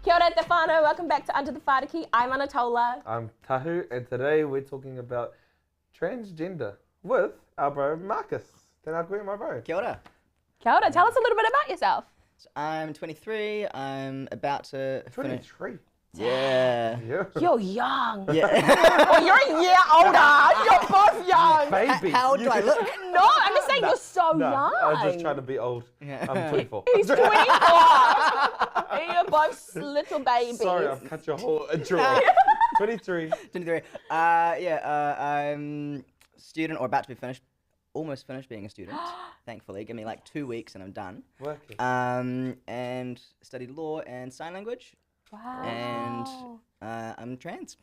Kia ora te whānau, welcome back to Under the Whāriki. I'm Anatola. I'm Tahu, and today we're talking about transgender with our bro Marcus. Tēnā koe, my bro. Kia ora. Kia ora, tell us a little bit about yourself. So I'm 23. I'm about to finish. 23. Yeah. Yeah. You're young. Yeah. Well, you're a year older. You're both young. Baby. How old do I look? No, I'm just saying you're so No, young. I was just trying to be old. Yeah. I'm 24. He's 24. You're both little babies. Sorry, I've cut your whole intro off. 23. 23. I'm student or about to be finished. Almost finished being a student, thankfully. Give me like 2 weeks and I'm done. Working. And studied law and sign language. Wow. And I'm trans.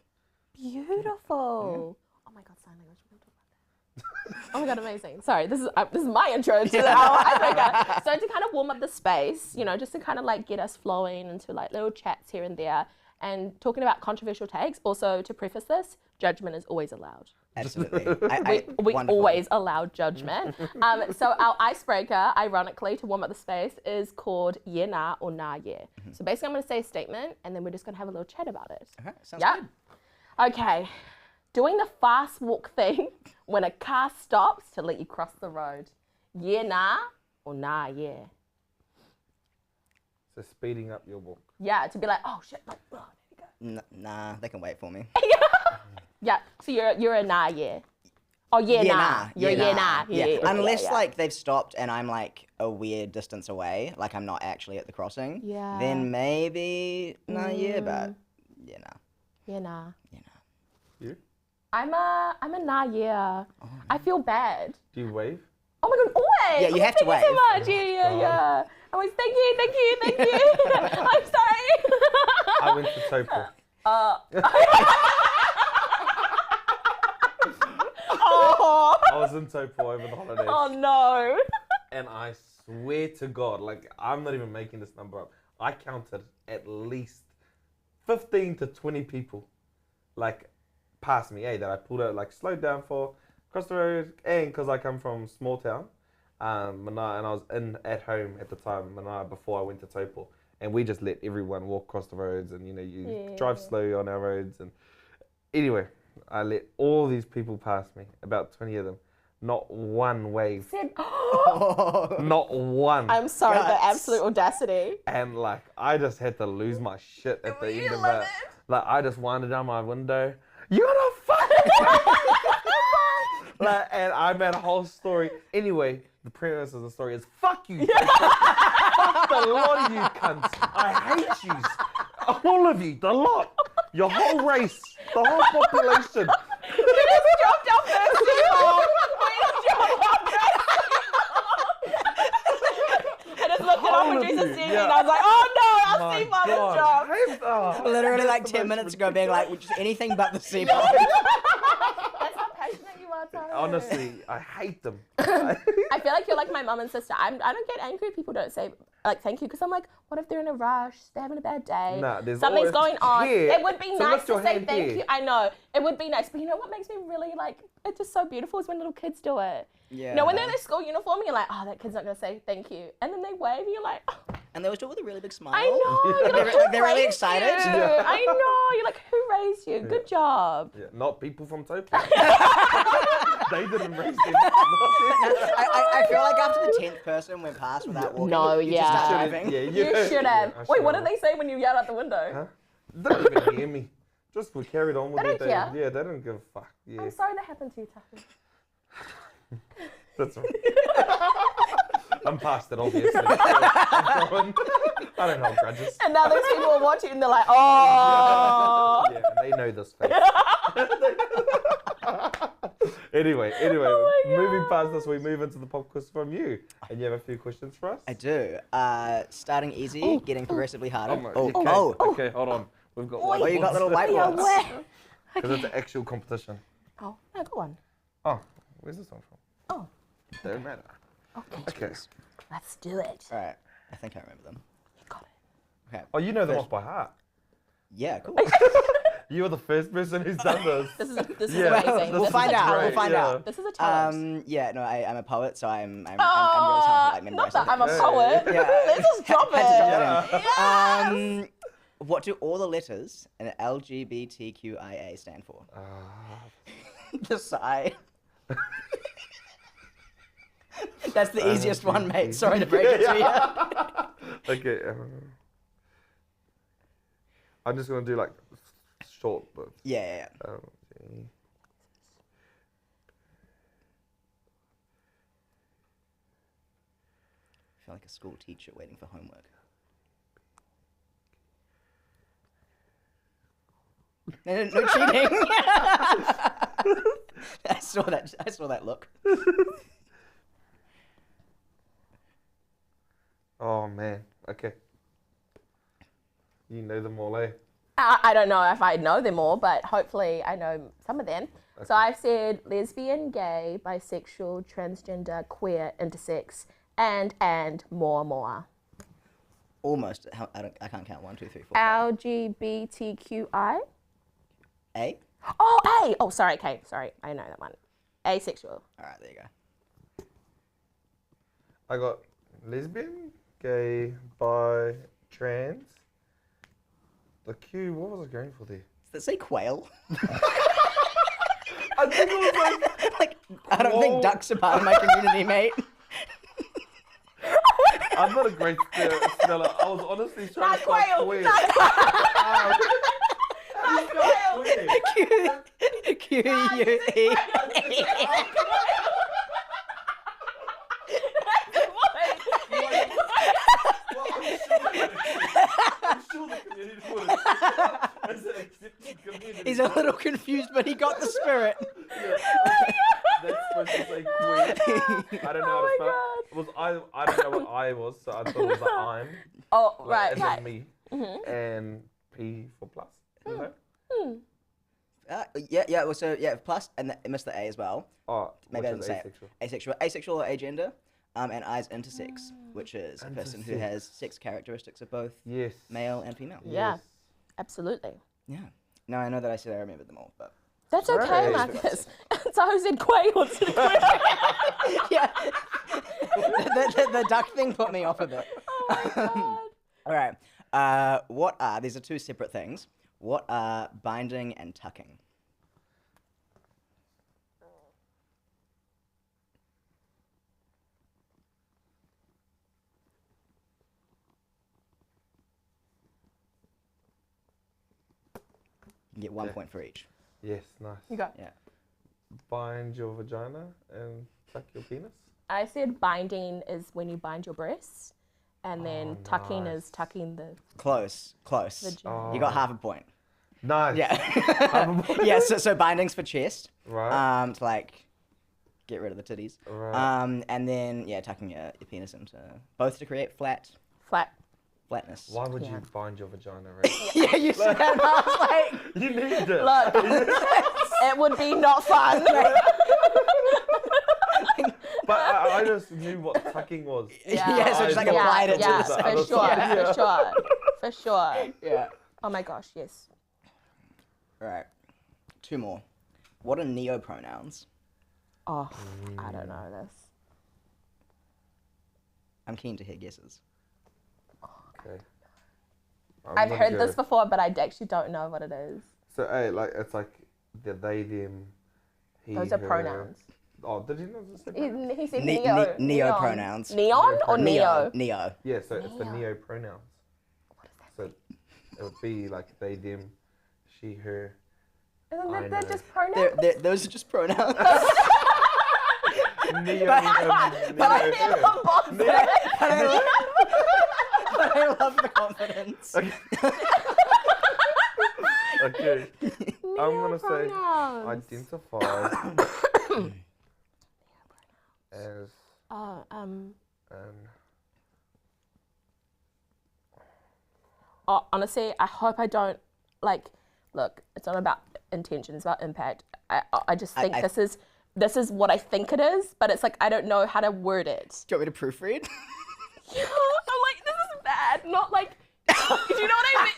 Beautiful. Oh my God, sign language. We're gonna talk about that. Oh my God, amazing. Sorry, this is my intro to our icebreaker. So to kind of warm up the space, you know, just to kind of like get us flowing into like little chats here and there and talking about controversial takes. Also, to preface this, judgment is always allowed. Absolutely. We wonderful. always allow judgment. So our icebreaker, ironically, to warm up the space, is called yeah, nah, or nah, yeah. So basically, I'm going to say a statement, and then we're just going to have a little chat about it. Okay, sounds Yeah? good. Okay. Doing the fast walk thing when a car stops to let you cross the road. Yeah, nah, or nah, yeah. So speeding up your walk. Yeah, to be like, oh shit, oh, there you go. Nah, they can wait for me. Yeah, so you're a nah, yeah. Oh, yeah, nah. You're a yeah, nah. Yeah. Unless yeah. like they've stopped and I'm like a weird distance away, like I'm not actually at the crossing. Yeah. Then maybe nah, yeah, but yeah, nah. Yeah, nah. Yeah, nah. You? I'm a nah, yeah. Oh, I feel bad. Do you wave? Oh my God, always. Yeah, you have to Thank you so wave. much. Yeah. I always thank you. I'm sorry. I went to Taupo. Oh. I was in Taupo over the holidays. Oh no. And I swear to God, like, I'm not even making this number up. I counted at least 15 to 20 people, like, past me, that I pulled out, like, slowed down for, across the road, and because I come from small town, Manaia, and I was at home at the time, Manaia, before I went to Taupo, and we just let everyone walk across the roads, and, you know, you drive slow on our roads, and anyway, I let all these people pass me, about 20 of them. Not one wave. Not one. I'm sorry, the absolute audacity. And like, I just had to lose my shit at the end of it. Like, I just winded down my window. You're gonna fuck! Like, and I made a whole story. Anyway, the premise of the story is fuck you. Fuck the lot of you cunts. I hate you. All of you, the lot. Your whole race, the whole population. We just dropped our first C-bomb. I just looked at our producer Stevie and I was like, oh no, our C-bomb has dropped. Literally like 10 minutes ago being like, just anything but the C-bomb. That's how passionate you are, Tahu. Honestly, I hate them. I feel like you're like my mum and sister. I don't get angry if people don't say like thank you because I'm like, what if they're in a rush? They're having a bad day. Nah, there's something's always going on. here. It would be So nice lift your to say hand thank here. you. I know it would be nice, but you know what makes me really like it's just so beautiful is when little kids do it. Yeah. You know, when they're in their school uniform, you're like, oh, that kid's not gonna say thank you, and then they wave, and you're like, oh. And they always do it with a really big smile. I know. You're like, They're really raised excited. you? Yeah. I know. You're like, who raised you? Good job. Yeah, not people from Taupo. They didn't raise them. I feel like after the 10th person went past without walking, No, you yeah. just start driving. You should have. I Wait, what should've. did they say when you yelled out the window? Huh? They didn't even hear me. Just we carried on with They it. don't care. Yeah, they don't give a fuck. Yeah, I'm sorry that happened to you, Tahu. that's right. I'm past it, obviously. I don't hold grudges. And now those people are watching and they're like, oh. Yeah, they know this face. Anyway, Oh my moving God. past this, we move into the pop quiz from you. And you have a few questions for us? I do. Starting easy, getting progressively harder. Okay, hold on. We've got Oh, you got little Yeah, whiteboards. where? Because it's an actual competition. Oh, no, go on. Oh, where's this one from? Oh, Don't matter. okay. Okay. Let's do it. All right, I think I remember them. You got it. Okay. Oh, you know them First- off by heart. Yeah, cool. You're the first person who's done this. This is Yeah. amazing. We'll This find is a out. We'll challenge. find out. This is a challenge. Yeah, no, I'm a poet, so I'm really talented at like Not that memorizing. I'm a poet. Yeah. Let's just drop Had to drop it. that in. What do all the letters in LGBTQIA stand for? The sigh. That's the easiest one, mate. Sorry to break it to you. Okay. I'm just gonna do like short, but. Yeah. I feel like a school teacher waiting for homework. No cheating. I saw that look. Oh man. Okay. You know them all, eh? I don't know if I know them all, but hopefully I know some of them. Okay. So I've said lesbian, gay, bisexual, transgender, queer, intersex, and more. Almost. I can't count. 1, 2, 3, 4. 5. LGBTQI. A. Oh, A. Oh, sorry. Okay, sorry. I know that one. Asexual. All right, there you go. I got lesbian, gay, bi, trans. The Q, what was I going for there? Does it say quail? I think it was like I don't think ducks are part of my community, mate. I'm not a great speller. I was honestly trying to quail. spell queer. Q-U-E. I'm sure the community would have. As an accepting community. He's a little confused, but he got the spirit. Yeah. That's supposed to say queer. I don't know how to spell. I don't know what I was, so I thought it was like I'm. Oh, Like, right, as in right. me. And P for plus. Is that? Yeah. Well, so yeah, plus and missed the A as well. Oh, Maybe I which didn't is say asexual. it. Asexual or agender, and I is intersex, which is a person who Intersex. has sex characteristics of both Yes. male and female. Yeah, Yes. absolutely. Yeah. No, I know that I said I remembered them all, but That's okay, Right. Marcus. Tahu said quail. yeah, the duck thing put me off a bit. Oh my god. All right. What are these are two separate things? What are binding and tucking? You can get 1 point for each. Yes, nice. You got. Yeah. Bind your vagina and tuck your penis. I said binding is when you bind your breasts, and then tucking nice. is tucking the Close. vagina. You got half a point. Nice. Yeah. Yeah. So bindings for chest. Right. To like get rid of the titties. Right. And then tucking your penis into both to create flatness. Why would Yeah. you bind your vagina, right? Yeah, you said that. I was like, You need it. Look, it would be not fun. But I just knew what tucking was. Yeah, so just like applied it to yeah, the for sure, for sure. Yeah. Oh my gosh, yes. All right. 2 more. What are neopronouns? Oh, I don't know this. I'm keen to hear guesses. Okay. I've heard this before, but I actually don't know what it is. So, hey, like it's like the they, them, he, Those are her. pronouns. Oh, did you know this? He said Ne- neo. ne- neo-pronouns. Neon or neo? Neo. Yeah, so it's the Neo. neo pronouns. What is that? So it would be like they, them, she, her. Isn't I that know. just pronouns? Those are just pronouns. Neo, But I neo, never her. bought But I love the confidence. Okay. I'm gonna say Neo-pronouns. identify as honestly, I hope I don't look, it's not about intention, it's about impact. I just think this is what I think it is, but it's like I don't know how to word it. Do you want me to proofread? I'm like, this is bad. Not like, do you know what I mean?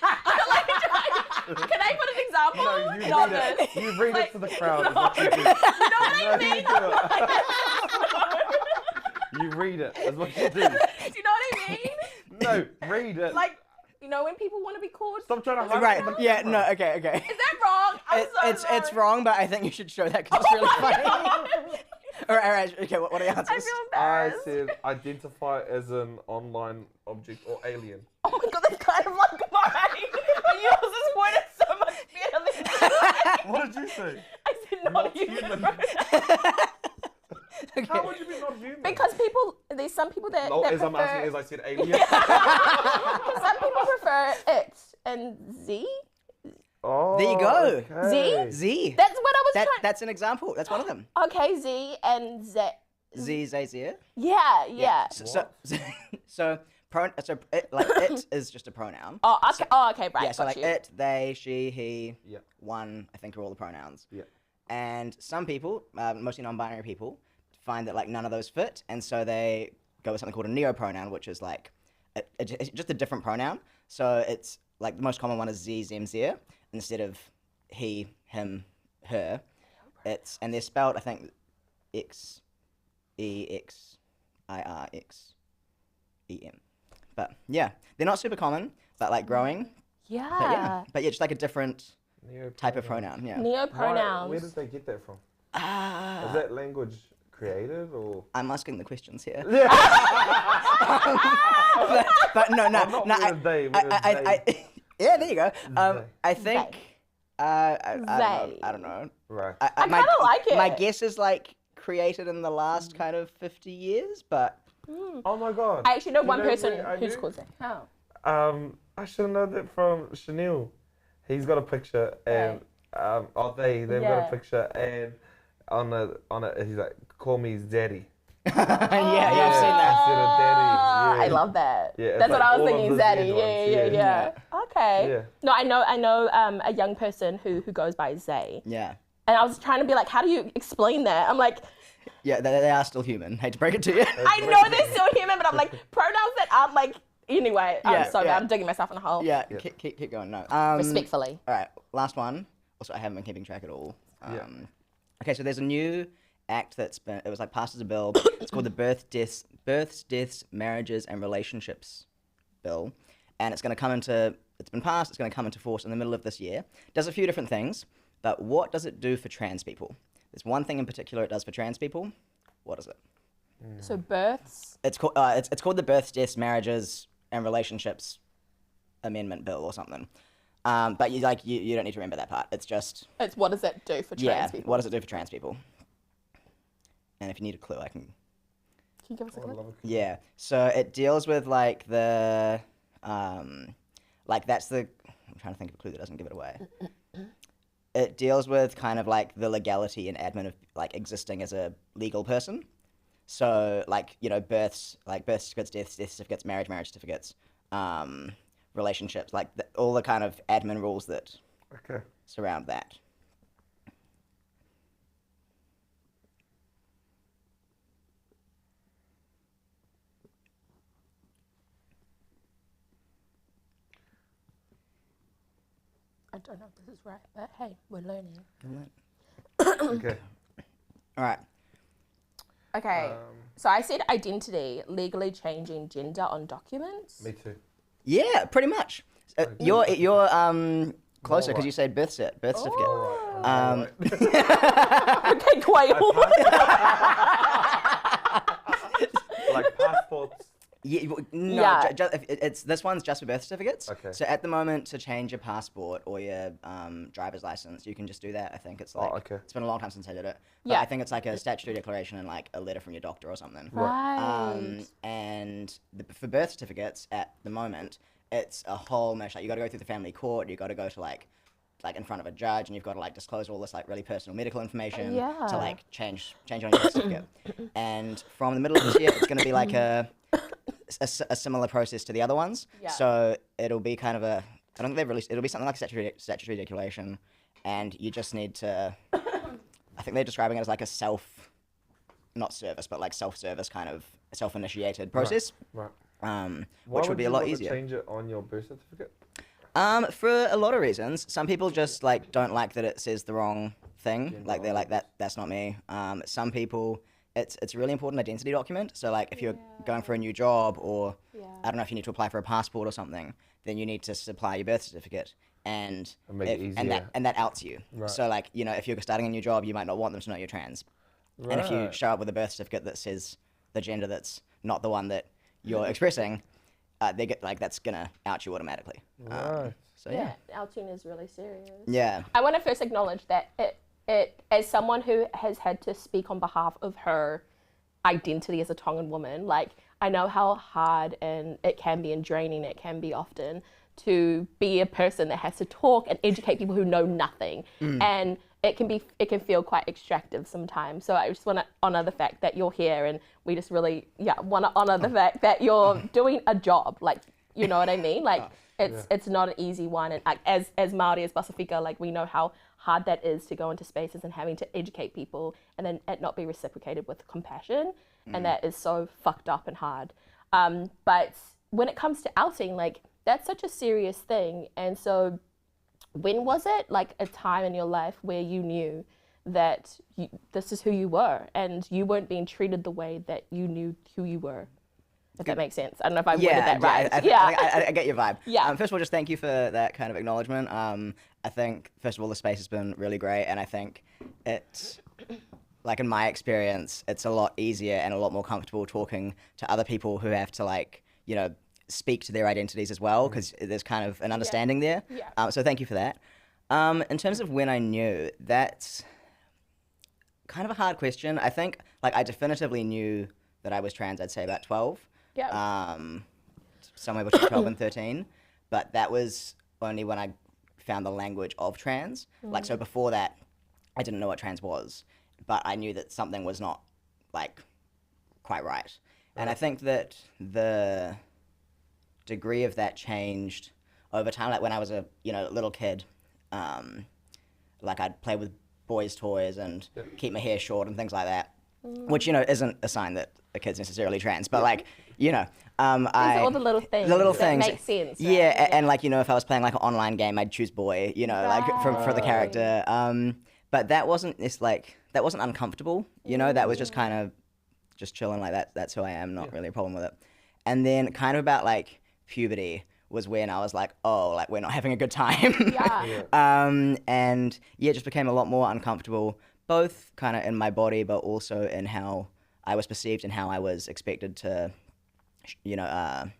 Can I put an example? no, you Not read it. this. You read Like, it to the crowd. no. Is what you do. You know what I No, mean? you do it. You read it. Is what you do. Do you know what I mean? No, read it. Like, You know when people want to be called? Stop trying to hide Right. from the Yeah. camera. No. Okay. Okay. Is that wrong? I'm so It's sorry. wrong, but I think you should show that because it's really funny. All right. Okay. What are the answers? I feel I embarrassed. said identify as an online object or alien. Oh my god, that's kind of like mine. But yours is worded so much better than mine. What did you say? I said not human. Okay. How would you be not human? Because there's some people that, No, that as I'm prefer, asking, as I said alien. some people prefer it and Z. Oh, There you go. okay. Z. That's what I was trying. That's an example. That's one of them. Okay, Z and Z. Z Zazier. Yeah. So it is just a pronoun. Oh, okay. Right. Yeah, so got like you. it, they, she, he, Yeah. one, I think are all the pronouns. Yeah. And some people, mostly non-binary people, find that like none of those fit, and so they go with something called a neopronoun, which is like it's just a different pronoun. So it's like the most common one is Z, Zem, Zer, instead of he, him, her. And they're spelled, I think, X, E, X, I, R, X, E, M. But yeah, they're not super common, but like growing. Yeah. But yeah, just like a different type of Neo-pronoun. pronoun. Yeah. Neopronouns. Where did they get that from? Ah. Is that language created or? I'm asking the questions here. Yeah. but no. I'm not with a they, with a I yeah, there you go. They. I think. They. I don't know. Right. I kinda like it. My guess is like created in the last kind of 50 years, but Oh my god. I actually know You one know person where I who's knew? called that. How? I should know that from Chanel. He's got a picture and they've got Yeah. a picture and on a he's like, call me daddy. yeah, I've seen that. Instead of daddy. Ah, I Yeah. love that. Yeah, it's That's what like I was all of thinking, the Zaddy. Z ones, Yeah. Okay. Yeah. No, I know a young person who goes by Zay. Yeah. And I was trying to be like, how do you explain that? I'm like, Yeah, they are still human. Hate to break it to you. I know they're still human, but I'm like, pronouns that aren't like, anyway, Yeah, I'm sorry, yeah. I'm digging myself in a hole. Yeah, keep going. No. Respectfully. All right, last one. Also, I haven't been keeping track at all. Yeah. Okay, so there's a new act it was like passed as a bill. It's called the Births, Deaths, Marriages and Relationships Bill, and it's been passed. It's going to come into force in the middle of this year. Does a few different things, but what does it do for trans people? There's one thing in particular it does for trans people. What is it? So births. It's called the Births, Deaths, Marriages and Relationships Amendment Bill or something. But you don't need to remember that part. It's just It's what does that do for trans people? what does it do for trans people? And if you need a clue, I can. Can you give us a I clue? love it. Yeah. So it deals with like the, that's the. I'm trying to think of a clue that doesn't give it away. It deals with kind of like the legality and admin of like existing as a legal person. So like births, like birth certificates, death certificates, marriage certificates, relationships, like all the kind of admin rules that Okay. surround that. I don't know if this is right, but hey, we're learning. Okay. All right. Okay, so I said identity, legally changing gender on documents. Me too. Yeah, pretty much. You're closer because right. you said birth certificate. Alright. Okay, quail. Like passports. Yeah, no, Yeah. this one's just for birth certificates. Okay. So at the moment, to change your passport or your driver's license, you can just do that. I think it's like okay. it's been a long time since I did it. But Yeah. I think it's like a statutory declaration and like a letter from your doctor or something. Right. And for birth certificates at the moment, it's a whole mess. Like you got to go through the family court. You got to go to like in front of a judge, and you've got to like disclose all this like really personal medical information Yeah. to like change on your birth certificate. And from the middle of this year, it's going to be like a similar process to the other ones. Yeah. So it'll be kind of I don't think they've released. It'll be something like a statutory declaration, and you just need to. I think they're describing it as like a self-service kind of self-initiated process. Right. Which would be a lot Why would you easier. want to change it on your birth certificate? For a lot of reasons. Some people just like don't like that it says the wrong thing. Like they're like that's not me. Some people it's a really important identity document. So like if you're Yeah. going for a new job, or Yeah. I don't know if you need to apply for a passport or something, then you need to supply your birth certificate, and And make it and easier. that outs you. Right. So like, you know, if you're starting a new job, you might not want them to know you're trans. And if you Right. show up with a birth certificate that says the gender that's not the one that you're expressing, they get like, that's gonna out you automatically. Right. So yeah. outing is really serious. Yeah. I want to first acknowledge that it as someone who has had to speak on behalf of her identity as a Tongan woman, like I know how hard and it can be and draining it can be often to be a person that has to talk and educate people who know nothing. And it can feel quite extractive sometimes. So I just want to honor the fact that you're here, and we just really want to honor the fact that you're doing a job. Like, you know what I mean? Like it's not an easy one, and as Māori, as Pasifika, like we know how hard that is to go into spaces and having to educate people and then it not be reciprocated with compassion, and that is so fucked up and hard. But when it comes to outing, like that's such a serious thing. And so when was it like a time in your life where you knew that this is who you were and you weren't being treated the way that you knew who you were? If that makes sense. I don't know if I worded that right. I get your vibe. Yeah. First of all, just thank you for that kind of acknowledgement. I think, first of all, the space has been really great, and I think it's, like in my experience, it's a lot easier and a lot more comfortable talking to other people who have to, like, you know, speak to their identities as well, because there's kind of an understanding there. Yeah. So thank you for that. In terms of when I knew, that's kind of a hard question. I think, like, I definitively knew that I was trans, I'd say about 12. Yeah. Somewhere between 12 and 13. But that was only when I found the language of trans. Like, so before that, I didn't know what trans was, but I knew that something was not, like, quite right. And I think that the degree of that changed over time. Like, when I was a, you know, little kid, like, I'd play with boys' toys and keep my hair short and things like that, which, you know, isn't a sign that a kid's necessarily trans, but, like, you know, These are all the little things. the little that things make sense. Right? Yeah, and like, you know, if I was playing like an online game, I'd choose boy, you know, like for the character. But that wasn't that wasn't uncomfortable, you know. That was just kind of just chilling, like that's who I am, not really a problem with it. And then kind of about like puberty was when I was like, oh, like we're not having a good time. And yeah, it just became a lot more uncomfortable, both kind of in my body, but also in how I was perceived and how I was expected to, you know,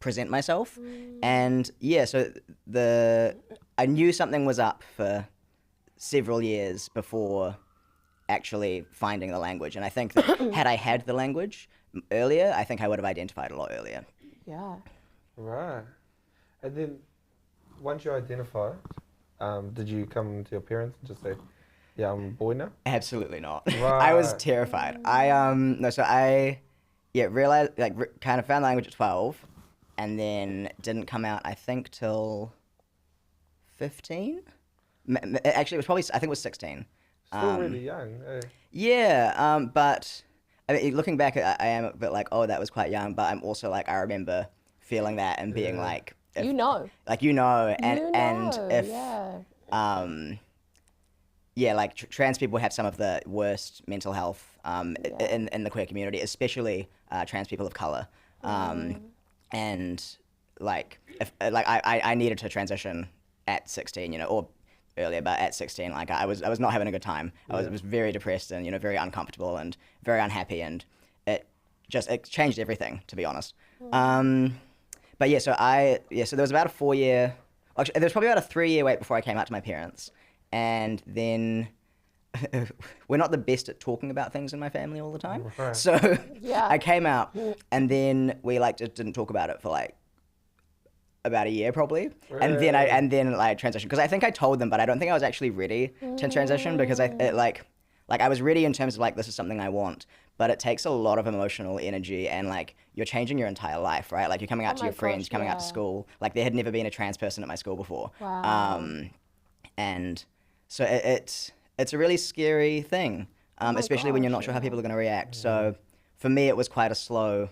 present myself. And yeah, so I knew something was up for several years before actually finding the language. And I think that had I had the language earlier, I think I would have identified a lot earlier. Yeah. Right. And then once you identified, did you come to your parents and just say, yeah, I'm a boy now? Absolutely not. Right. I was terrified. Realized, like, kind of found the language at 12, and then didn't come out, I think, till 15? Actually, it was probably, I think it was 16. Still really young. Eh? Yeah, but I mean, looking back, I am a bit like, oh, that was quite young, but I'm also like, I remember feeling that and being like, if, You know. like, you know, and You and know, if yeah. yeah, like trans people have some of the worst mental health in the queer community, especially trans people of color. And like, if like I needed to transition at 16, you know, or earlier, but at 16, like I was not having a good time. I was very depressed and, you know, very uncomfortable and very unhappy, and it changed everything, to be honest. But yeah, so there was about a 4-year, actually there was probably about a 3-year wait before I came out to my parents. And then we're not the best at talking about things in my family all the time. Right. So Yeah. I came out, and then we like just didn't talk about it for like about a year probably. And then I transitioned, because I think I told them, but I don't think I was actually ready to transition, because I was ready in terms of like, this is something I want, but it takes a lot of emotional energy, and like you're changing your entire life, right? Like you're coming out to my your friends, gosh, coming out to yeah. school. Like there had never been a trans person at my school before. Wow. And so it's a really scary thing, especially when you're not sure how people are going to react. So for me, it was quite a slow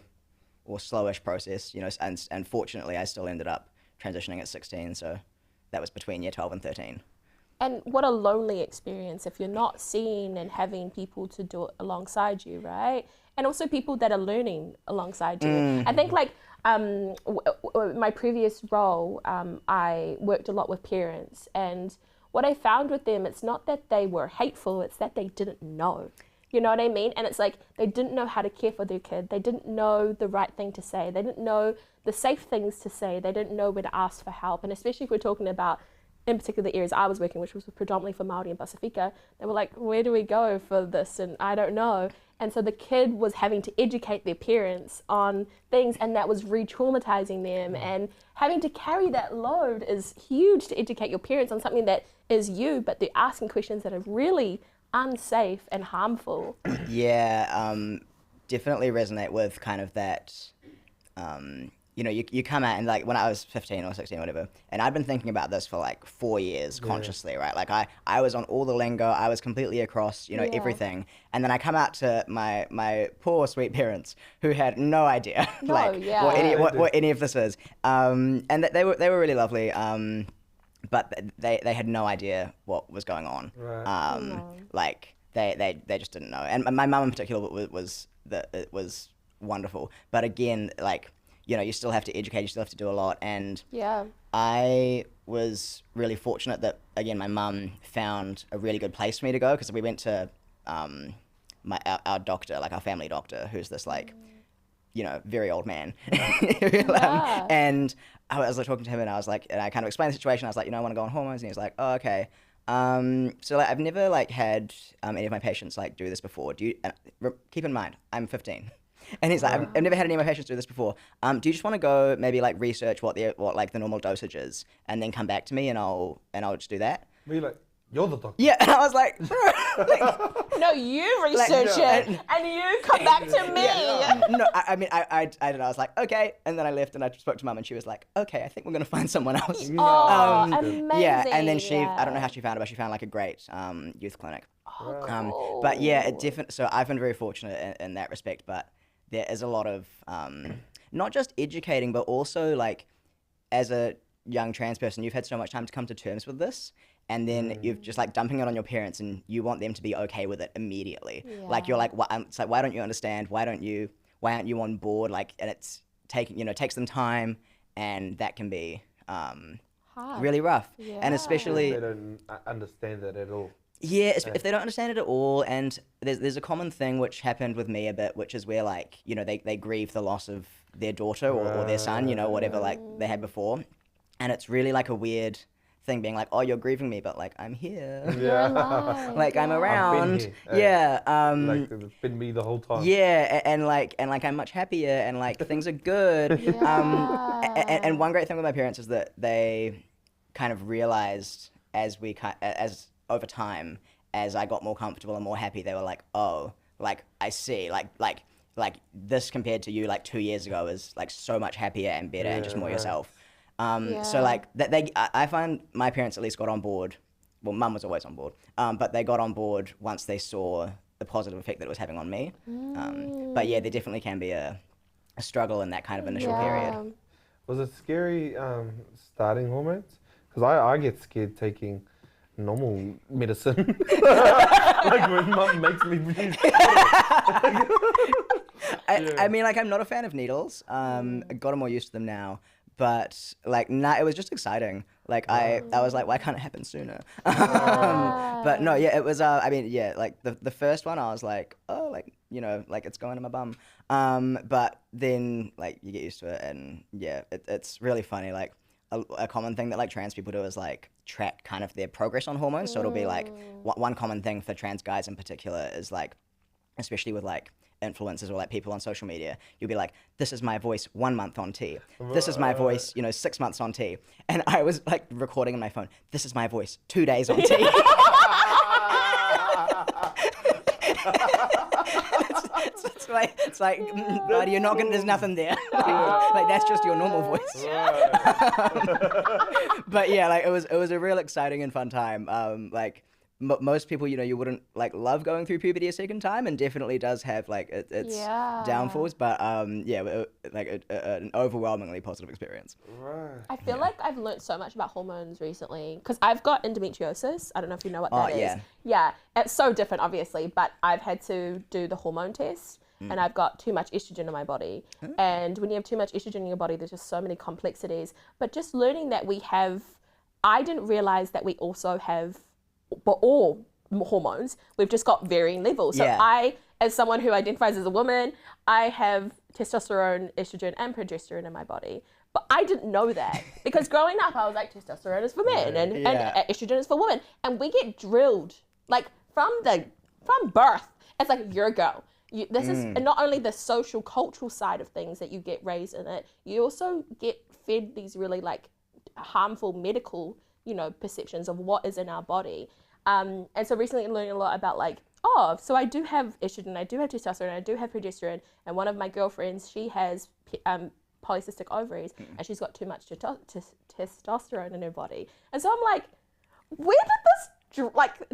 or slowish process, you know, and fortunately I still ended up transitioning at 16. So that was between year 12 and 13. And what a lonely experience if you're not seen and having people to do it alongside you, right? And also people that are learning alongside you. I think like my previous role, I worked a lot with parents, and what I found with them, it's not that they were hateful, it's that they didn't know. You know what I mean? And it's like they didn't know how to care for their kid. They didn't know the right thing to say. They didn't know the safe things to say. They didn't know where to ask for help. And especially if we're talking about, in particular, the areas I was working, which was predominantly for Māori and Pasifika, they were like, where do we go for this? And I don't know. And so the kid was having to educate their parents on things, and that was re-traumatizing them. And having to carry that load is huge, to educate your parents on something that is you, but they're asking questions that are really unsafe and harmful. Yeah, definitely resonate with kind of that, you know, you come out and like when I was 15 or 16 or whatever, and I'd been thinking about this for like 4 years consciously, right? Like I was on all the lingo, I was completely across, you know, everything. And then I come out to my poor sweet parents who had no idea what any of this is. And they were really lovely. But they had no idea what was going on. Right. Like they just didn't know. And my mum in particular it was wonderful. But again, like, you know, you still have to educate, you still have to do a lot. And I was really fortunate that, again, my mum found a really good place for me to go, because we went to our doctor, like our family doctor, who's this like, you know, very old man. And I was like talking to him, and I was like, and I kind of explained the situation. I was like, you know, I want to go on hormones, and he was like, oh, okay. So like, I've never like had any of my patients like do this before. Do you? Keep in mind, I'm 15, and he's like, I've never had any of my patients do this before. Do you just want to go maybe like research what like the normal dosage is, and then come back to me, and I'll just do that? Were you like, you're the doctor? Yeah, and I was like, bro, like, no, you research it, and you come back to me. No, I mean, I don't know. I was like, okay. And then I left and I spoke to mum, and she was like, okay, I think we're going to find someone else. Amazing. Yeah, and then I don't know how she found it, but she found like a great youth clinic. Cool. But yeah, so I've been very fortunate in that respect, but there is a lot of, not just educating, but also like, as a young trans person, you've had so much time to come to terms with this. And then you're just like dumping it on your parents, and you want them to be okay with it immediately. Like you're like, it's like, why don't you understand? Why aren't you on board? Like, and it's takes them time, and that can be really rough. And especially they don't understand that at all. Yeah, if they don't understand it at all. And there's a common thing which happened with me a bit, which is where like, you know, they grieve the loss of their daughter or their son, you know, whatever like they had before, and it's really like a weird thing being like, oh, you're grieving me, but like I'm here. You're alive. Like I'm around. I've been here. Like it's been me the whole time. Yeah, and like I'm much happier, and like things are good. And one great thing with my parents is that they kind of realized as over time, as I got more comfortable and more happy, they were like, oh, like I see, like this compared to you like 2 years ago is like so much happier and better and just more yourself. So like I find my parents at least got on board. Well, mum was always on board, but they got on board once they saw the positive effect that it was having on me. But yeah, there definitely can be a struggle in that kind of initial period. Was it scary starting hormones? Because I get scared taking normal medicine. Like when mum makes me produce. I mean, like I'm not a fan of needles. I got more used to them now. But like, it was just exciting. Like I was like, why can't it happen sooner? But no, yeah, it was. I mean, yeah, like the first one, I was like, oh, like, you know, like it's going to my bum. But then like you get used to it, and yeah, it's really funny. Like a common thing that like trans people do is like track kind of their progress on hormones. So it'll be like one common thing for trans guys in particular is like, especially with like influencers or like people on social media, you'll be like, this is my voice 1 month on T. This is my voice, you know, 6 months on T. And I was like recording on my phone, this is my voice 2 days on T. it's like, buddy, you're not gonna, there's nothing there. Like that's just your normal voice. But yeah, like it was a real exciting and fun time. Like most people, you wouldn't like love going through puberty a second time, and definitely does have like its downfalls, but an overwhelmingly positive experience. Right. I feel like I've learnt so much about hormones recently because I've got endometriosis. I don't know if you know what that is. Yeah, it's so different, obviously, but I've had to do the hormone test. And I've got too much estrogen in my body. And when you have too much estrogen in your body, there's just so many complexities. But just learning that I didn't realize that we also have, all hormones, we've just got varying levels. So I, as someone who identifies as a woman, I have testosterone, estrogen, and progesterone in my body. But I didn't know that because growing up, I was like, testosterone is for men and estrogen is for women. And we get drilled, like from birth. It's like, you're a girl. This is not only the social, cultural side of things that you get raised in it, you also get fed these really like harmful medical, perceptions of what is in our body. And so recently I'm learning a lot about like, so I do have estrogen, I do have testosterone, I do have progesterone. And one of my girlfriends, she has polycystic ovaries and she's got too much testosterone in her body. And so I'm like, where did this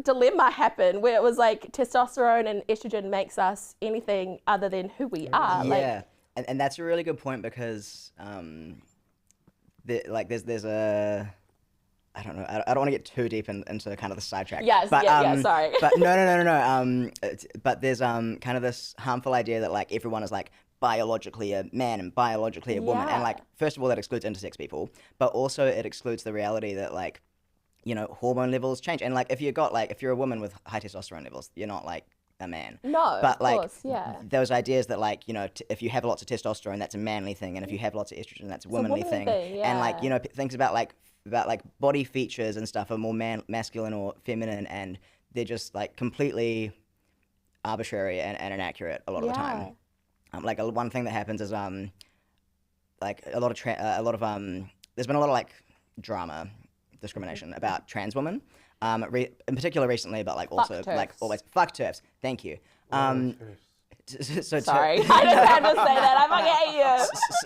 dilemma happen where it was like testosterone and estrogen makes us anything other than who we are? And that's a really good point because there's a, I don't know, I don't want to get too deep into kind of the sidetrack. Sorry. But no. But there's kind of this harmful idea that like everyone is like biologically a man and biologically a woman, and like first of all that excludes intersex people, but also it excludes the reality that like, hormone levels change. And like if you're a woman with high testosterone levels, you're not like a man. No, but of like course, those ideas that like, if you have lots of testosterone, that's a manly thing, and if you have lots of estrogen, that's a womanly thing. And like, things about body features and stuff are more masculine or feminine, and they're just like completely arbitrary and inaccurate a lot of the time. Like one thing that happens is like a lot of there's been a lot of like drama, discrimination about trans women, in particular recently, but like also like always fuck TERFs. Thank you. So sorry, I just had to say that. I fucking hate you.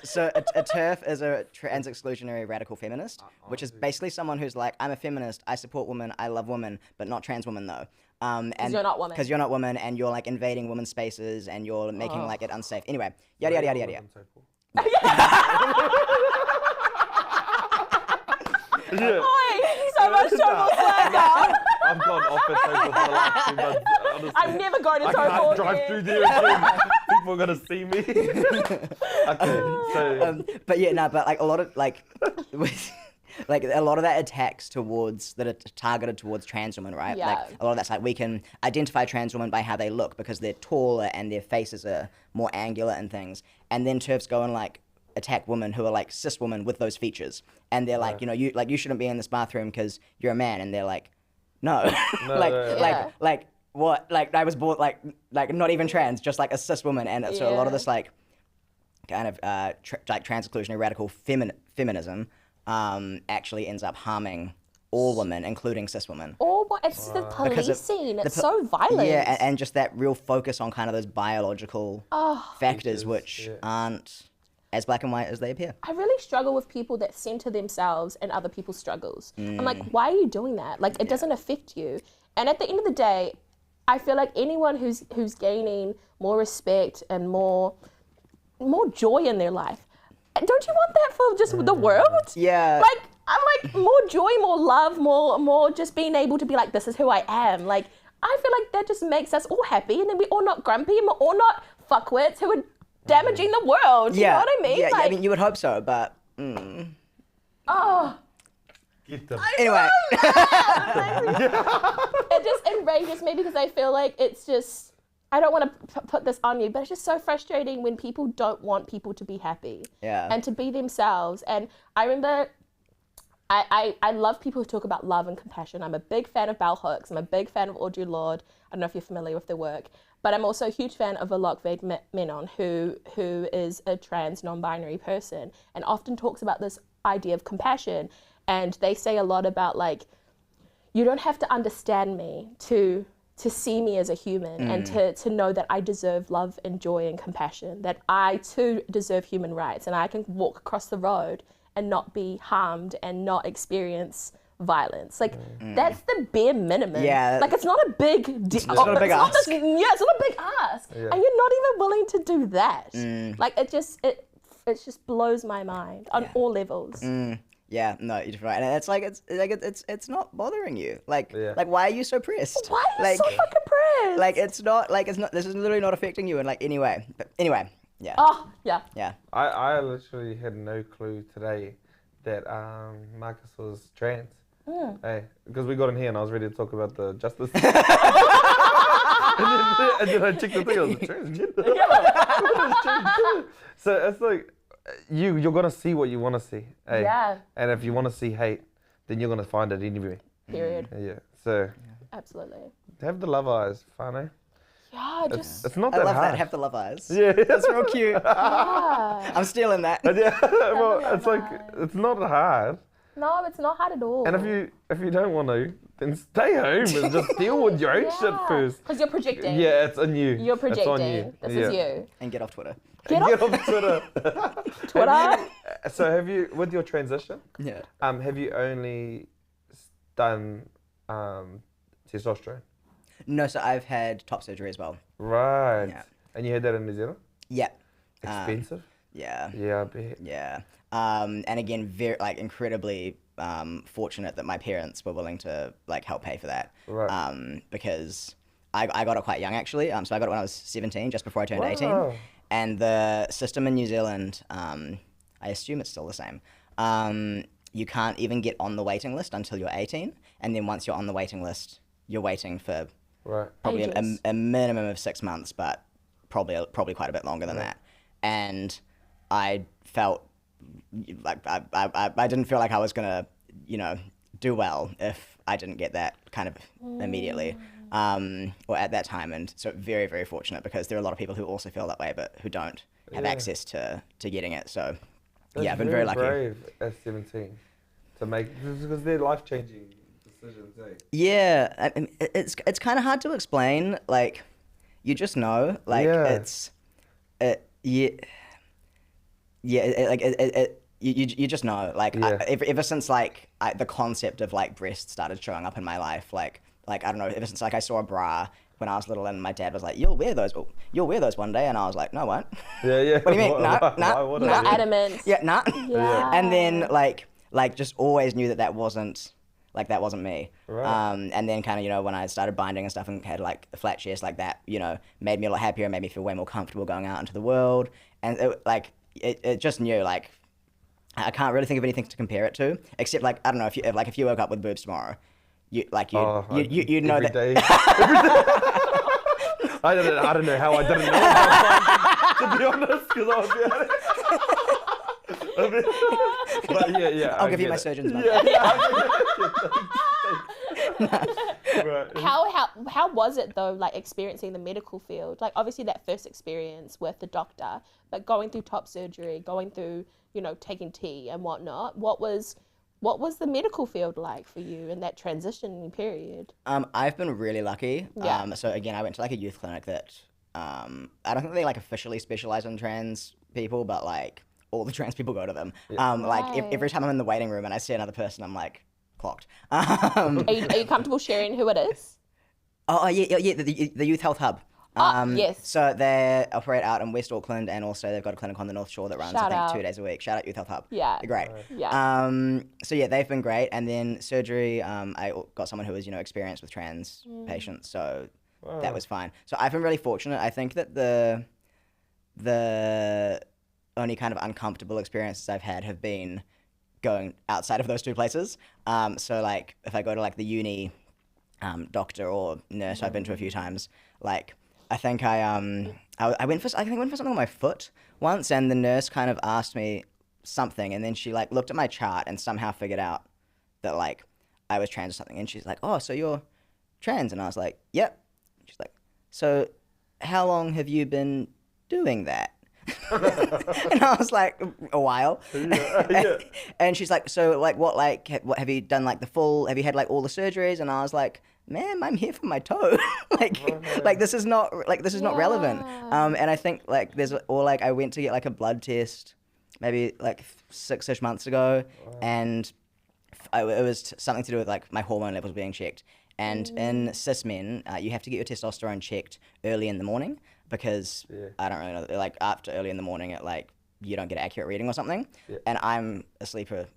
So a TERF is a trans exclusionary radical feminist, which is basically someone who's like, I'm a feminist, I support women, I love women, but not trans women though. And you're not woman. Because you're not woman, and you're like invading women's spaces, and you're making like it unsafe. Anyway, yada yada yada yada. So much trouble slander. I've gone off at Tahu for the last 2 months. Honestly, I'm never going to I Tahu can't drive through there again. People are gonna see me. Okay, so. But like a lot of like, like a lot of that attacks that are targeted towards trans women, right? Yeah. Like a lot of that's like we can identify trans women by how they look because they're taller and their faces are more angular and things, and then TERFs go and like attack women who are like cis women with those features, and they're like, you shouldn't be in this bathroom because you're a man, and they're like, no, like what? Like I was born like not even trans, just like a cis woman, and so a lot of this like kind of like trans exclusionary radical feminism actually ends up harming all women, including cis women. It's the policing. It's so violent. Yeah, and just that real focus on kind of those biological factors which aren't as black and white as they appear. I really struggle with people that center themselves and other people's struggles. I'm like, why are you doing that? Like, it doesn't affect you. And at the end of the day, I feel like anyone who's gaining more respect and more joy in their life, don't you want that for just the world? Yeah. Like, I'm like, more joy, more love, more just being able to be like, this is who I am. Like, I feel like that just makes us all happy, and then we're all not grumpy, and we're all not fuckwits who are damaging the world. You know what I mean? Yeah, like, I mean, you would hope so, but... Get them. Anyway. It just enrages me because I feel like it's just, I don't want to put this on you, but it's just so frustrating when people don't want people to be happy and to be themselves. And I remember, I love people who talk about love and compassion. I'm a big fan of bell hooks. I'm a big fan of Audre Lorde. I don't know if you're familiar with their work, but I'm also a huge fan of Alok Menon, who is a trans non-binary person and often talks about this idea of compassion. And they say a lot about like, you don't have to understand me to see me as a human and to know that I deserve love and joy and compassion, that I too deserve human rights and I can walk across the road and not be harmed and not experience violence. Like that's the bare minimum. Yeah. Like it's not a big deal. It's not a big ask. it's not a big ask. Yeah. And you're not even willing to do that. Like it just blows my mind on all levels. Yeah, no, you're right, and it's not bothering you. Like, Yeah. like why are you so pressed? Why are you like, so fucking pressed? Like it's not. This is literally not affecting you in like any way. But anyway, yeah, Oh, yeah. yeah. I literally had no clue today that Marcus was trans. Hey, because we got in here and I was ready to talk about the justice. and then I checked the thing, I was like, transgender. So it's like, you're going to see what you want to see. Hey? Yeah. And if you want to see hate, then you're going to find it anyway. Period. Yeah. So Absolutely. have the love eyes, Finau. Yeah, just It's not I that love hard. that. Have the love eyes. Yeah. That's real cute. yeah. I'm stealing that. Yeah. Well, love it's like, eyes. it's not hard. No, it's not hard at all. And if you don't want to, then stay home and just deal with your own shit first. Because you're projecting. Yeah, it's on you. You're It's on projecting. you. This Yeah. is you. And get off Twitter. Get Get off off Twitter. Twitter. So have you, with your transition, Yeah. have you only done testosterone? No, so I've had top surgery as well. Right. Yeah. And you had that in New Zealand? Yeah. Expensive? Yeah. Yeah, I bet. Yeah. And again, very incredibly fortunate that my parents were willing to like help pay for that. Right. Because I got it quite young actually. So I got it when I was 17, just before I turned 18. Wow. And the system in New Zealand, I assume it's still the same. You can't even get on the waiting list until you're 18, and then once you're on the waiting list, you're waiting for Right. probably Ages. a minimum of 6 months, but probably quite a bit longer than that. And I felt like I didn't feel like I was gonna, do well if I didn't get that kind of immediately, or at that time. And so very, very fortunate, because there are a lot of people who also feel that way, but who don't have Yeah. access to getting it. So That's yeah, I've been very lucky. brave at 17 to make, because they're life-changing decisions, eh? Yeah, I mean, it's kind of hard to explain. Like, you just know. Like, Yeah. You just know. Like, Yeah. ever since like the concept of like breasts started showing up in my life, like I don't know, ever since like I saw a bra when I was little, and my dad was like, "You'll wear those one day," and I was like, "No, I won't." Yeah, yeah. What do you mean? Why Nah. would Not I? adamant. Yeah, nah. Yeah. And then like just always knew that wasn't me. Right. And then kind of, when I started binding and stuff and had like a flat chest like that, made me a lot happier, made me feel way more comfortable going out into the world. And it just knew, like, I can't really think of anything to compare it to, except like, I don't know, if you woke up with boobs tomorrow, you know every that. day. I don't know how I didn't know that, to be honest, because I would be but yeah. I'll I give you get my it. surgeon's number. Right. How was it though, like experiencing the medical field? Like obviously that first experience with the doctor, but going through top surgery, going through, taking tea and whatnot, what was the medical field like for you in that transition period? I've been really lucky. Yeah. So again, I went to like a youth clinic that I don't think they like officially specialize in trans people, but like all the trans people go to them. Like every time I'm in the waiting room and I see another person, I'm like clocked. Are you comfortable sharing who it is? Yeah, the Youth Health Hub. Yes. So they operate out in West Auckland, and also they've got a clinic on the North Shore that runs, Shout I think, out. 2 days a week. Shout out Youth Health Hub. Yeah. They're great. Yeah. So yeah, they've been great. And then surgery, I got someone who was, experienced with trans patients, so that was fine. So I've been really fortunate. I think that the only kind of uncomfortable experiences I've had have been going outside of those two places. So like if I go to like the uni doctor or nurse I've been to a few times, like I think I went for something on my foot once, and the nurse kind of asked me something, and then she like looked at my chart and somehow figured out that like I was trans or something, and she's like, "Oh, so you're trans?" And I was like, "Yep." She's like, "So how long have you been doing that?" And I was like, "A while." Yeah. And she's like, "So like what have you done, like have you had like all the surgeries?" And I was like, "Ma'am, I'm here for my toe." like this is not relevant. And I think like I went to get like a blood test maybe like 6-ish months ago, and it was something to do with like my hormone levels being checked. And in cis men, you have to get your testosterone checked early in the morning because I don't really know, like after early in the morning, you don't get an accurate reading or something. Yeah. And I'm a sleeper,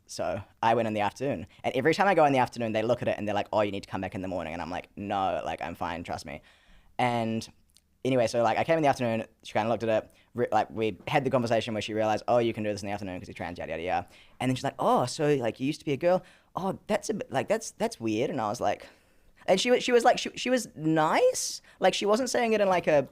so I went in the afternoon. And every time I go in the afternoon, they look at it and they're like, "Oh, you need to come back in the morning." And I'm like, "No, like I'm fine, trust me." And anyway, so like I came in the afternoon. She kind of looked at it. Like we had the conversation where she realized, "Oh, you can do this in the afternoon because you're trans, yada yada yada." And then she's like, "Oh, so like you used to be a girl? Oh, that's a bit like that's weird." And I was like, and she was like she was nice. Like she wasn't saying it in like a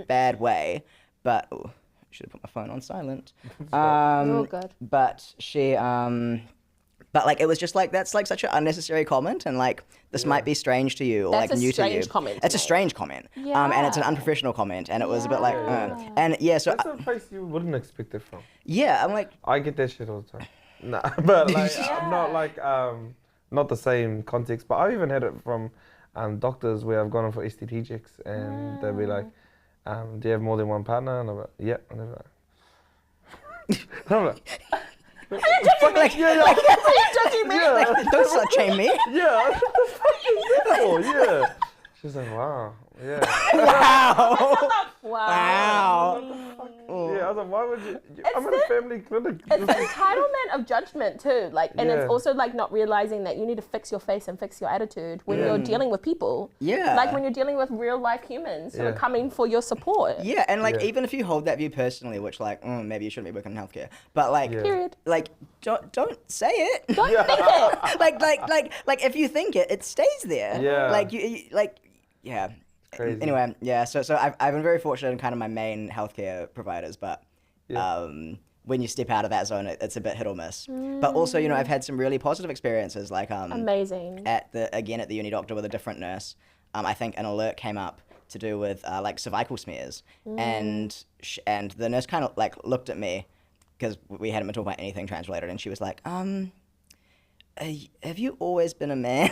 bad way, but. Ooh, should have put my phone on silent. You're good. But she, but like it was just like that's like such an unnecessary comment, and like this might be strange to you or that's like new to you. Strange comment. It's a strange comment. Yeah. And it's an unprofessional comment, and it was a bit like, and yeah. So that's a place you wouldn't expect it from. Yeah, I'm like. I get that shit all the time. Nah, but like I'm not like not the same context, but I've even had it from doctors where I've gone in for STD checks, and they'll be like. Do you have more than one partner? And I'm like, yeah. And they're like, I'm like, are you judging me? Are you judging me? Like, don't slut shame me. Yeah, what the fuck is that for? Yeah. She's like, wow. Yeah. Wow. Yeah, I was like, why would you? I'm in a family clinic. It's the entitlement of judgment too, like, and it's also like not realizing that you need to fix your face and fix your attitude when you're dealing with people. Yeah. Like when you're dealing with real life humans who are coming for your support. Yeah, and like even if you hold that view personally, which like maybe you shouldn't be working in healthcare, but like, period. Like don't say it. Don't think it. like if you think it, it stays there. Yeah. Like you like yeah. Crazy. Anyway, yeah. So I've been very fortunate in kind of my main healthcare providers, but when you step out of that zone, it's a bit hit or miss. But also, you know, I've had some really positive experiences, like amazing at the uni doctor with a different nurse. I think an alert came up to do with like cervical smears, and the nurse kind of like looked at me because we hadn't been talking about anything trans related, and she was like, have you always been a man?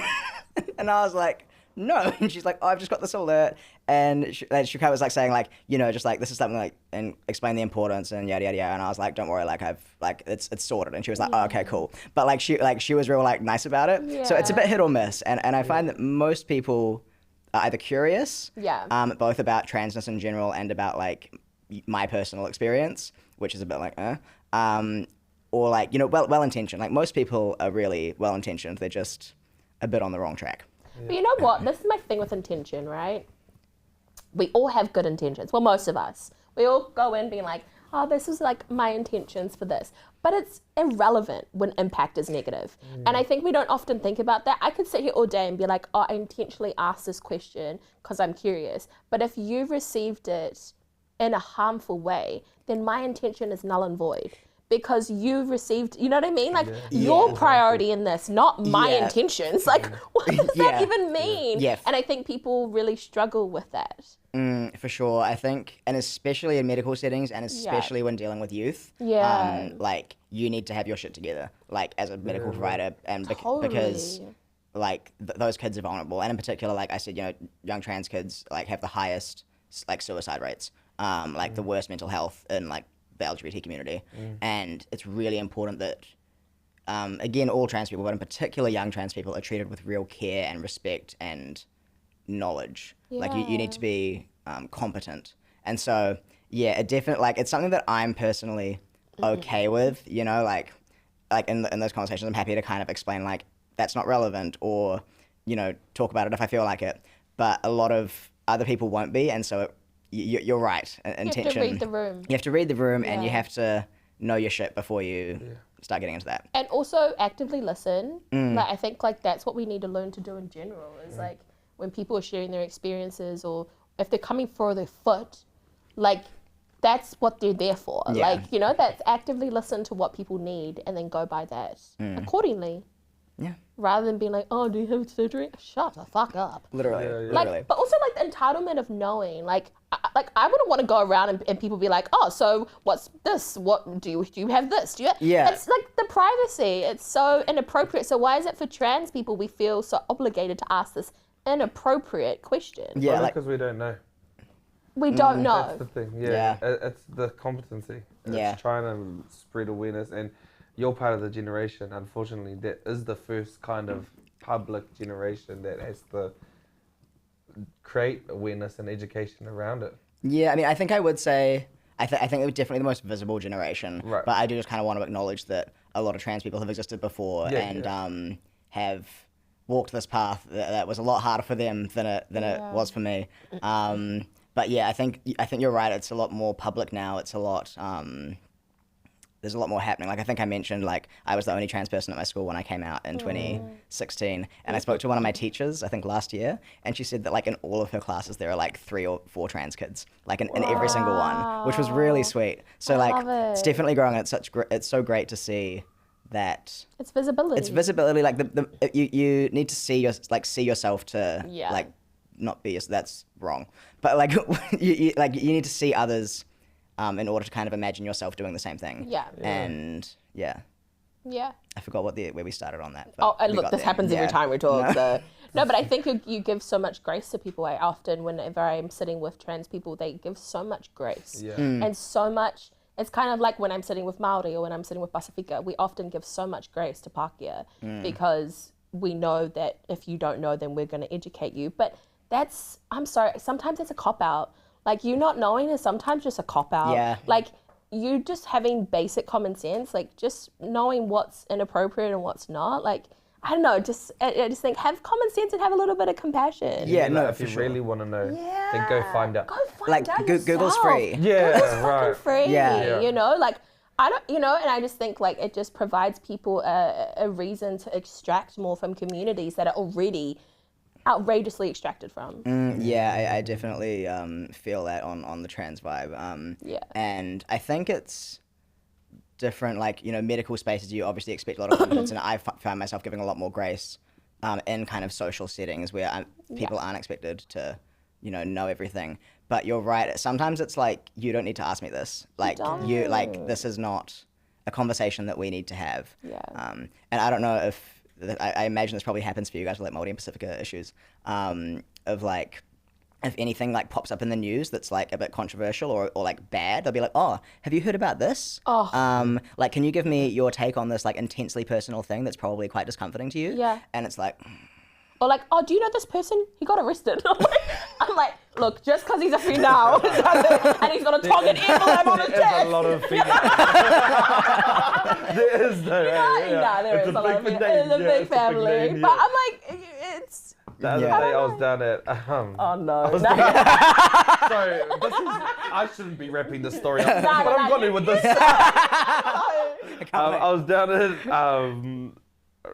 And I was like, no. And she's like, oh, I've just got this alert. And she kind of was like saying like, you know, just like, this is something like, and explain the importance and yada, yada, yada. And I was like, don't worry, like it's sorted. And she was like, oh, okay, cool. But like she was real like nice about it. Yeah. So it's a bit hit or miss. And I find that most people are either curious, both about transness in general and about like my personal experience, which is a bit like, or like, you know, well-intentioned. Like most people are really well-intentioned. They're just a bit on the wrong track. But you know what? This is my thing with intention, right? We all have good intentions. Well, most of us. We all go in being like, oh, this is like my intentions for this. But it's irrelevant when impact is negative. And I think we don't often think about that. I could sit here all day and be like, oh, I intentionally asked this question because I'm curious. But if you've received it in a harmful way, then my intention is null and void. Because you've received, you know what I mean? Like your priority in this, not my intentions. Like, what does that even mean? Yeah. And I think people really struggle with that. For sure. I think, and especially in medical settings, and especially when dealing with youth, like you need to have your shit together, like as a medical provider, and because like those kids are vulnerable, and in particular, like I said, you know, young trans kids like have the highest like suicide rates, like the worst mental health in like the LGBT community, and it's really important that again, all trans people, but in particular young trans people, are treated with real care and respect and knowledge. Like you need to be competent, and so it definitely like it's something that I'm personally okay with. You know, like in those conversations, I'm happy to kind of explain like that's not relevant, or you know, talk about it if I feel like it. But a lot of other people won't be, and so. You're right. Intention. You have to read the room. You have to read the room, and you have to know your shit before you start getting into that. And also actively listen. Like I think like that's what we need to learn to do in general. Is like when people are sharing their experiences, or if they're coming for their foot, like that's what they're there for. Like you know, that's actively listen to what people need and then go by that accordingly. Yeah. Rather than being like, oh, do you have surgery? Shut the fuck up. Literally. Like, but also like the entitlement of knowing, like I wouldn't want to go around and people be like, oh, so what's this? What do you have this? Do you? It's like the privacy. It's so inappropriate. So why is it for trans people we feel so obligated to ask this inappropriate question? Yeah, because we don't know. We don't know. That's the thing. Yeah. It's the competency. It's trying to spread awareness, and you're part of the generation, unfortunately, that is the first kind of public generation that has to create awareness and education around it. Yeah, I mean, I think I would say, I think it was definitely the most visible generation. Right. But I do just kind of want to acknowledge that a lot of trans people have existed before Yeah, and have walked this path that was a lot harder for them than it was for me. But yeah, I think you're right. It's a lot more public now. It's a lot. There's a lot more happening. Like I think I mentioned, like I was the only trans person at my school when I came out in 2016, and I spoke to one of my teachers, I think last year, and she said that like in all of her classes there are like 3 or 4 trans kids, like in every single one, which was really sweet. So I like love it's it. definitely growing. It's so great to see that. It's visibility. It's visibility. Like you need to see yourself to Yeah. like not be. That's wrong. But like you need to see others. In order to kind of imagine yourself doing the same thing. Yeah. And yeah, Yeah. I forgot where we started on that. Oh, but and we look, got this there. happens every Yeah. time we talk. No. So. No, but I think you give so much grace to people. I often, whenever I'm sitting with trans people, they give so much grace. Yeah. And so much, it's kind of like when I'm sitting with Māori or when I'm sitting with Pasifika, we often give so much grace to Pākehā because we know that if you don't know, then we're going to educate you. But that's, I'm sorry, sometimes it's a cop-out. Like, you not knowing is sometimes just a cop-out. Yeah. Like, you just having basic common sense, like just knowing what's inappropriate and what's not. Like, I don't know, I just think have common sense and have a little bit of compassion. Yeah, Like, no, if for you sure. really want to know, then go find out. Go find Like, out Google's yourself. free. Yeah, Google's fucking right. free. Yeah. You know, like I don't, you know, and I just think like it just provides people a reason to extract more from communities that are already outrageously extracted from. Yeah, I definitely feel that on the trans vibe. Yeah. And I think it's different, like, you know, medical spaces, you obviously expect a lot of confidence, and I found myself giving a lot more grace in kind of social settings where people aren't expected to, you know everything. But you're right, sometimes it's like, you don't need to ask me this. Like, this is not a conversation that we need to have. Yeah. And I don't know if, I imagine this probably happens for you guys with like Māori and Pacifica issues, of like, if anything like pops up in the news that's like a bit controversial or like bad, they'll be like, oh, have you heard about this? Oh. Like, can you give me your take on this like intensely personal thing that's probably quite discomforting to you? Yeah. And it's like, Or like, oh, do you know this person? He got arrested. I'm like, look, just because he's a Finau and he's got a target emblem on his There's chest. a lot of females. There is though. Nah, there is a lot of Finau. It's a big family. name, But yeah. I'm like, it's... The other Yeah. day I was down at Oh, no. sorry, I shouldn't be wrapping this story up, Nah, but nah, I'm going with this. I was down at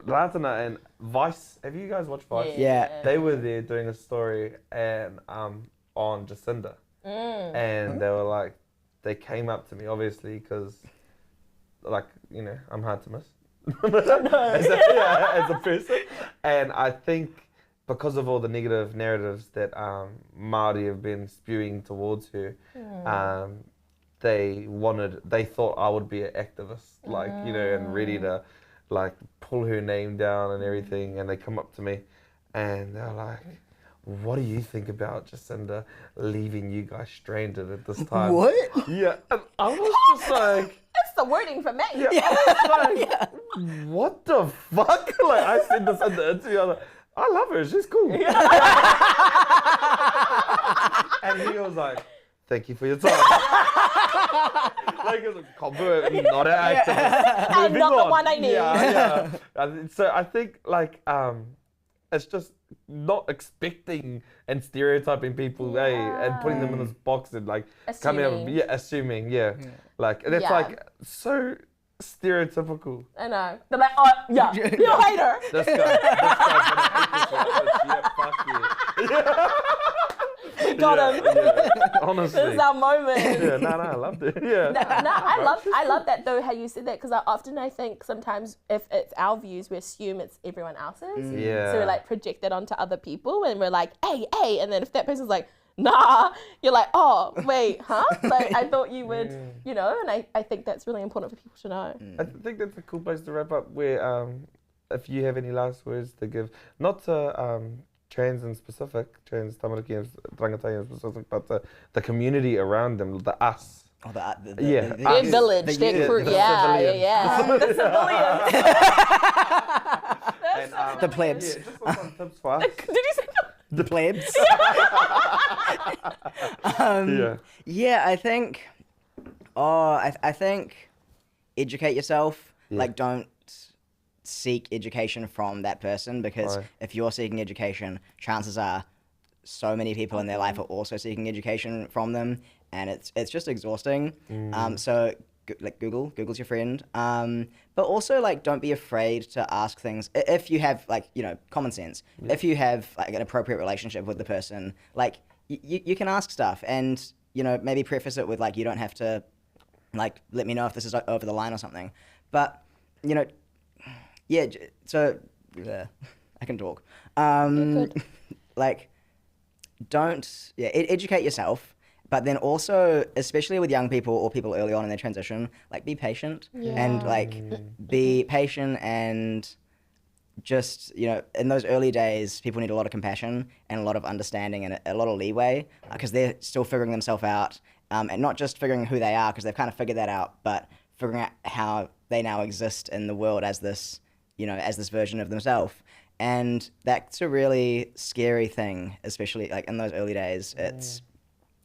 Ratana and Vice. Have you guys watched Vice? Yeah. They were there doing a story and on Jacinda, and they were like, they came up to me obviously because, like, you know, I'm hard to miss as a person, and I think because of all the negative narratives that Māori have been spewing towards her, they thought I would be an activist, like, you know, and ready to like pull her name down and everything, and they come up to me and they're like, what do you think about Jacinda leaving you guys stranded at this time? what? Yeah, and I was just like, That's the wording for me. yeah, I was like, what the fuck? Like, I said this in the interview, I was like, I love her, she's cool. And he was like, thank you for your time. Like, it was a convert, not an activist. I'm Moving not the on. one I need. Yeah. So I think, like, it's just not expecting and stereotyping people, and putting them in this box and, like, coming up, assuming, Like, and it's, Yeah. like, so stereotypical. I know. They're like, oh, yeah, you're a hater. This guy's gonna hate this one. Fuck you. Got him. Honestly. This is our moment. Yeah, no, I loved it. Yeah. No, I love that though, how you said that, because I think sometimes if it's our views, we assume it's everyone else's. Yeah. So we like project it onto other people, and we're like, hey, and then if that person's like, nah, you're like, oh, wait, huh? Like, I thought you would, you know, and I think that's really important for people to know. I think that's a cool place to wrap up, where if you have any last words to give, not to trans in specific, trans tamariki and rangatahi in specific, but the community around them, the us, Oh, Yeah. Their village, the their youth. crew. The Yeah. civilians. The civilians. And, The plebs. Yeah, just for some tips for us. Did you say The plebs. Yeah. Yeah, I think. I think educate yourself. Yeah. Like, don't seek education from that person, because Right. if you're seeking education, chances are so many people in their life are also seeking education from them, and it's just exhausting. So like Google's your friend. But also, like, don't be afraid to ask things if you have, like, you know, common sense. Yeah. If you have like an appropriate relationship with the person, like you can ask stuff, and you know, maybe preface it with like, you don't have to, like, let me know if this is over the line or something. But you know, yeah. So I can talk. good. Like, don't educate yourself. But then also, especially with young people or people early on in their transition, like, be patient and like be patient, and just, you know, in those early days, people need a lot of compassion and a lot of understanding and a lot of leeway, because they're still figuring themselves out, and not just figuring who they are, because they've kind of figured that out, but figuring out how they now exist in the world as this, you know, as this version of themselves. And that's a really scary thing, especially like in those early days. It's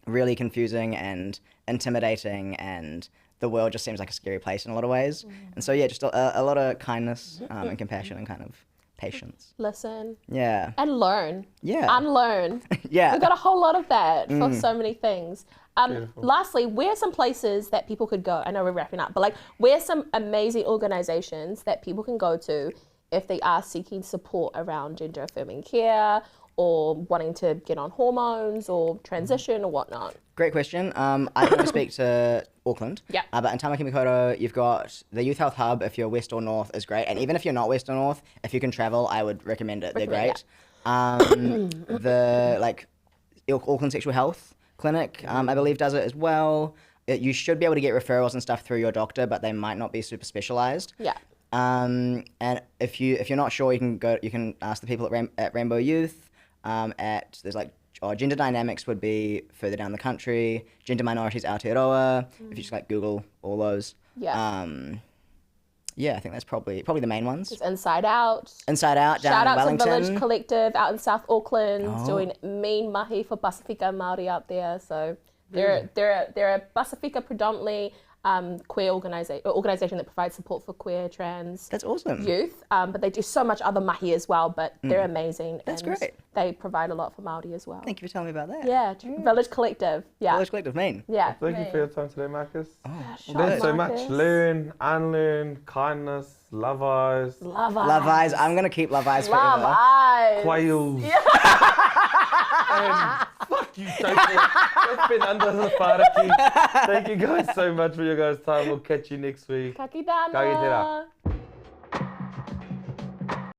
really confusing and intimidating, and the world just seems like a scary place in a lot of ways. And so yeah, just a lot of kindness and compassion and kind of patience. Listen Yeah. and learn. Yeah. Unlearn. Yeah. We've got a whole lot of that for so many things. Lastly, where are some places that people could go? I know we're wrapping up, but like, where are some amazing organizations that people can go to if they are seeking support around gender affirming care, or wanting to get on hormones or transition or whatnot? Great question. I can only speak to Auckland. Yeah. But in Tamaki Makaurau, you've got the Youth Health Hub. If you're west or north, is great. And even if you're not west or north, if you can travel, I would recommend it. They're great. The like Auckland Sexual Health Clinic, I believe, does it as well. You should be able to get referrals and stuff through your doctor, but they might not be super specialized. Yeah. And if you're not sure, you can ask the people at Rainbow Youth. There's like gender dynamics would be further down the country. Gender minorities Aotearoa. If you just like Google all those. Yeah. Yeah, I think that's probably the main ones. It's Inside Out. Inside Out down Shout in out Wellington. to Village Collective out in South Auckland, doing mean mahi for Pasifika Māori out there. So they're a Pasifika predominantly queer organization that provides support for queer, trans, That's awesome. youth. But they do so much other mahi as well. But they're amazing. That's and great. They provide a lot for Māori as well. Thank you for telling me about that. Yeah, Village Collective. Yeah. Village Collective, mean. Yeah. Thank you for your time today, Marcus. Sure, Learn so Marcus. much. Learn, unlearn, kindness, love eyes, Love Eyes. Love Eyes. I'm gonna keep Love Eyes Love forever. Eyes. quails. And fuck you, Sophie. That's been under the Whāriki. Thank you guys so much for your guys' time. We'll catch you next week. Ka kite ana. Ka kite rā.